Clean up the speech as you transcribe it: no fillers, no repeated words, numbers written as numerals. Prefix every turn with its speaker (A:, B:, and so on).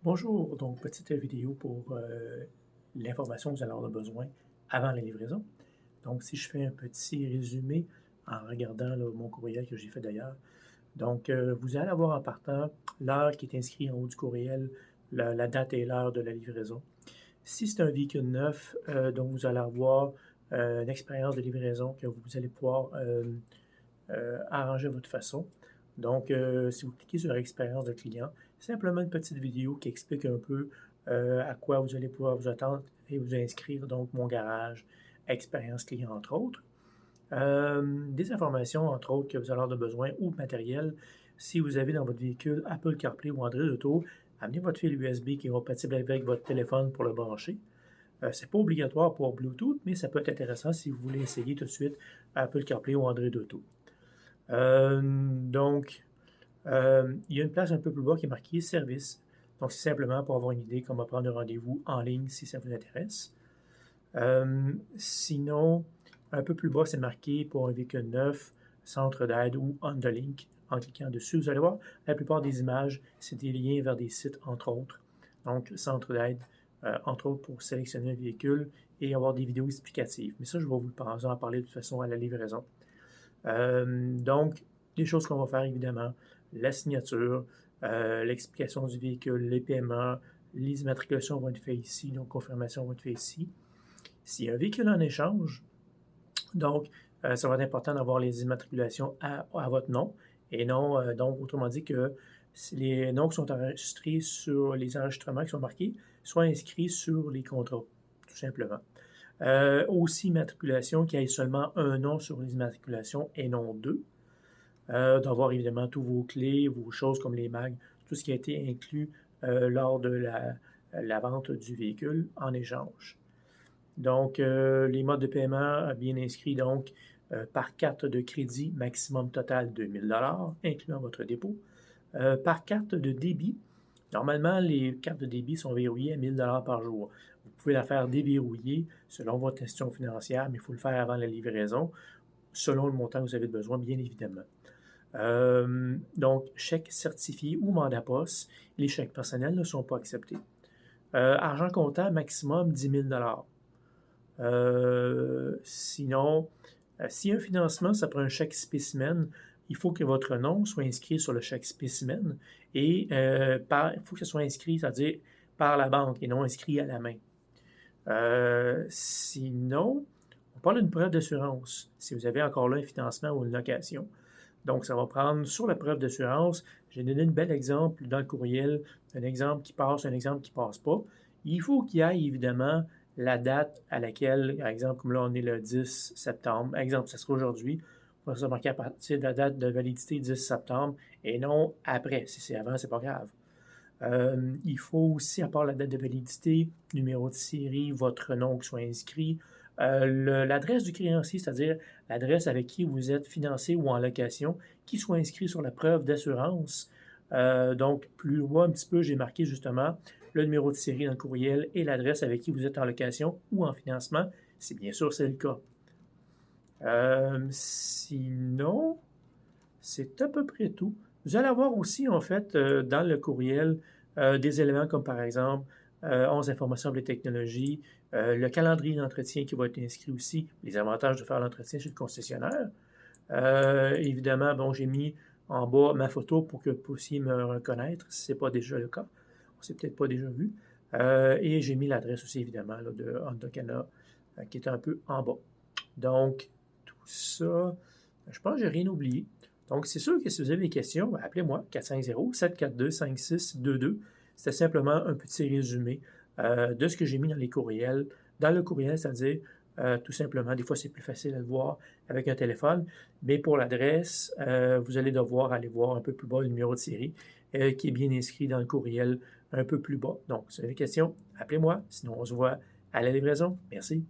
A: Bonjour, donc petite vidéo pour l'information que vous allez avoir besoin avant la livraison. Donc, si je fais un petit résumé en regardant là, mon courriel que j'ai fait d'ailleurs. Donc, vous allez avoir en partant l'heure qui est inscrite en haut du courriel, la date et l'heure de la livraison. Si c'est un véhicule neuf, donc vous allez avoir une expérience de livraison que vous allez pouvoir arranger à votre façon. Donc, si vous cliquez sur expérience de client, simplement une petite vidéo qui explique un peu à quoi vous allez pouvoir vous attendre et vous inscrire, donc mon garage, expérience client entre autres. Des informations entre autres que vous allez avoir de besoin ou matériel. Si vous avez dans votre véhicule Apple CarPlay ou Android Auto, amenez votre fil USB qui est compatible avec votre téléphone pour le brancher. C'est pas obligatoire pour Bluetooth, mais ça peut être intéressant si vous voulez essayer tout de suite Apple CarPlay ou Android Auto. Il y a une place un peu plus bas qui est marquée service. Donc, c'est simplement pour avoir une idée comment prendre un rendez-vous en ligne si ça vous intéresse. Sinon, un peu plus bas, c'est marqué pour un véhicule neuf, centre d'aide ou Underlink. En cliquant dessus, vous allez voir, la plupart des images, c'est des liens vers des sites, entre autres. Donc, centre d'aide, entre autres, pour sélectionner un véhicule et avoir des vidéos explicatives. Mais ça, je vais vous en parler de toute façon à la livraison. Donc, des choses qu'on va faire évidemment, la signature, l'explication du véhicule, les paiements, les immatriculations vont être faites ici, donc confirmation va être faite ici. S'il y a un véhicule en échange, donc ça va être important d'avoir les immatriculations à votre nom et non, donc autrement dit que les noms qui sont enregistrés sur les enregistrements qui sont marqués soient inscrits sur les contrats, tout simplement. Aussi, immatriculation qui ait seulement un nom sur les immatriculations et non deux. D'avoir évidemment tous vos clés, vos choses comme les mags, tout ce qui a été inclus lors de la vente du véhicule en échange. Donc, les modes de paiement bien inscrits, donc, par carte de crédit, maximum total 2000 $, incluant votre dépôt. Par carte de débit, normalement, les cartes de débit sont verrouillées à 1000 $ par jour. Vous pouvez la faire déverrouiller selon votre institution financière, mais il faut le faire avant la livraison, selon le montant que vous avez besoin, bien évidemment. Donc, chèque certifié ou mandat poste, les chèques personnels ne sont pas acceptés. Argent comptant, maximum 10 000 Sinon, s'il y a un financement, ça prend un chèque spécimen. Il faut que votre nom soit inscrit sur le chèque spécimen et il faut que ce soit inscrit, c'est-à-dire par la banque et non inscrit à la main. Sinon, on parle d'une preuve d'assurance. Si vous avez encore là un financement ou une location. Donc, ça va prendre sur la preuve d'assurance. J'ai donné un bel exemple dans le courriel, un exemple qui passe, un exemple qui ne passe pas. Il faut qu'il y ait évidemment la date à laquelle, par exemple, comme là, on est le 10 septembre. Exemple, ça sera aujourd'hui. On va se marquer à partir de la date de validité 10 septembre et non après. Si c'est avant, c'est pas grave. Il faut aussi, à part la date de validité, numéro de série, votre nom qui soit inscrit, l'adresse du créancier, c'est-à-dire l'adresse avec qui vous êtes financé ou en location, qui soit inscrit sur la preuve d'assurance. Donc, plus loin un petit peu, j'ai marqué justement le numéro de série dans le courriel et l'adresse avec qui vous êtes en location ou en financement, si bien sûr c'est le cas. Sinon, c'est à peu près tout. Vous allez avoir aussi, en fait, dans le courriel, des éléments comme par exemple 11 informations sur les technologies, le calendrier d'entretien qui va être inscrit aussi, les avantages de faire l'entretien chez le concessionnaire. Évidemment, bon, j'ai mis en bas ma photo pour que vous puissiez me reconnaître si ce n'est pas déjà le cas. On s'est peut-être pas déjà vu. Et j'ai mis l'adresse aussi, évidemment, là, de Honda Cana, qui est un peu en bas. Donc, tout ça, je pense que j'ai rien oublié. Donc, c'est sûr que si vous avez des questions, appelez-moi 450-742-5622. C'était simplement un petit résumé de ce que j'ai mis dans les courriels. Dans le courriel, c'est-à-dire tout simplement, des fois c'est plus facile à le voir avec un téléphone, mais pour l'adresse, vous allez devoir aller voir un peu plus bas le numéro de série qui est bien inscrit dans le courriel un peu plus bas. Donc, si vous avez des questions, appelez-moi. Sinon, on se voit à la livraison. Merci.